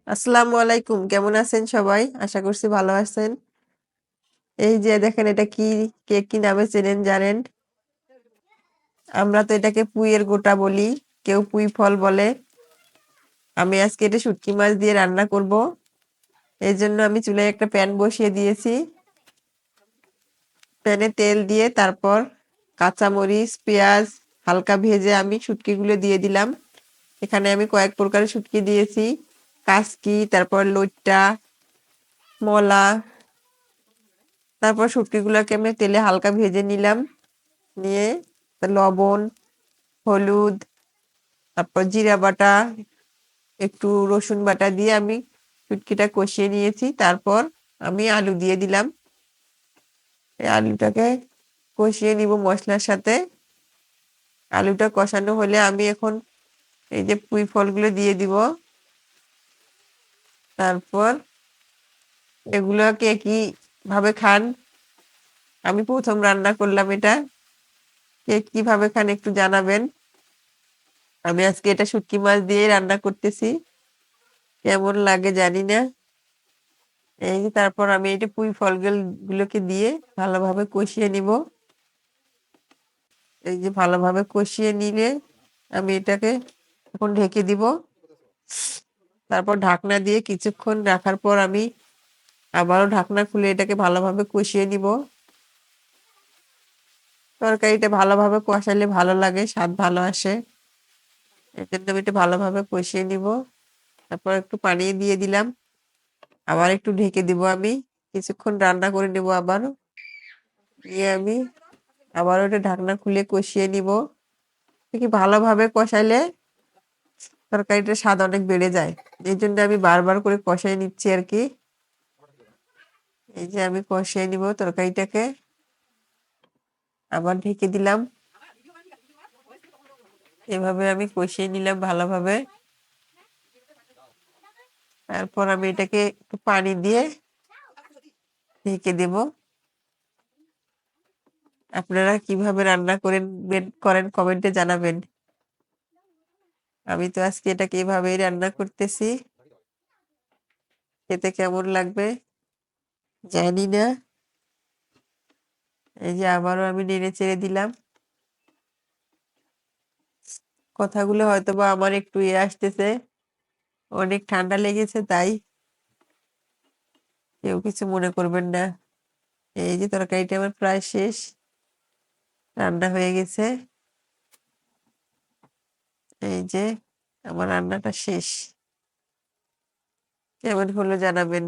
আসসালামু আলাইকুম, কেমন আছেন সবাই? আশা করছি ভালো আছেন। এই যে দেখেন, এটা কি কেক, কি নামে চেনেন জানেন? আমরা তো এটাকে পুইয়ের গোটা বলি, কেউ পুই ফল বলে। আমি আজকে এটা শুটকি মাছ দিয়ে রান্না করব। এই জন্য আমি চুলায় একটা প্যান বসিয়ে দিয়েছি। প্যানে তেল দিয়ে তারপর কাঁচামরিচ, পেঁয়াজ হালকা ভেজে আমি শুটকিগুলো দিয়ে দিলাম। এখানে আমি কয়েক প্রকারের শুটকি দিয়েছি। কাসকি, তারপর লইট্টা, মলা। তারপর শুটকিগুলোকে আমি তেলে হালকা ভেজে নিলাম। নিয়ে লবণ, হলুদ, তারপর জিরা বাটা, একটু রসুন বাটা দিয়ে আমি শুটকিটা কষিয়ে নিয়েছি। তারপর আমি আলু দিয়ে দিলাম। এই আলুটাকে কষিয়ে নিব মশলার সাথে। আলুটা কষানো হলে আমি এখন এই যে পুঁই ফলগুলো দিয়ে দিব। তারপর এগুলোকে কি ভাবে খান, আমি প্রথম রান্না করলাম এটা, কে কিভাবে খান একটু জানাবেন। আমি আজকে এটা শুটকি মাছ দিয়ে রান্না করতেছি, কেমন লাগে জানি না। এই যে তারপর আমি এটা পুঁই গুলোকে দিয়ে ভালোভাবে কষিয়ে নিব। এই যে ভালোভাবে কষিয়ে নিলে আমি এটাকে এখন ঢেকে দিব। তারপর ঢাকনা দিয়ে কিছুক্ষণ রাখার পর আমি আবারও ঢাকনা খুলে এটাকে ভালোভাবে কষিয়ে নিব। তরকারিটা ভালোভাবে কষালে ভালো লাগে, স্বাদ ভালো আসে। এই জন্য আমি এটা ভালোভাবে কষিয়ে নিব। তারপর একটু পানি দিয়ে দিলাম, আবার একটু ঢেকে দিব। আমি কিছুক্ষণ রান্না করে নেব আবার। নিয়ে আমি আবার ওটা ঢাকনা খুলে কষিয়ে নিব। কি ভালোভাবে কষাইলে তরকারিটার স্বাদ অনেক বেড়ে যায়। এই জন্য আমি বারবার করে কষাই নিচ্ছি আর কি। এই যে আমি কষিয়ে নিব তরকারিটাকে, আবার ঢেকে দিলাম। এভাবে আমি কষিয়ে নিলাম ভালোভাবে। তারপর আমি এটাকে একটু পানি দিয়ে ঢেকে দেব। আপনারা কিভাবে রান্না করেন কমেন্টে জানাবেন। আমি তো আজকে এটাকে এভাবেই রান্না করতেছি, খেতে কেমন লাগবে জানি না। এই যে আবারও আমি নেড়ে চেড়ে দিলাম। কথাগুলো হয়তো বা আমার একটু আসতেছে, অনেক ঠান্ডা লেগেছে, তাই কেউ কিছু মনে করবেন না। এই যে তরকারিটা আমার প্রায় শেষ, রান্না হয়ে গেছে। এই যে আমার রান্নাটা শেষ, কেমন হলো জানাবেন।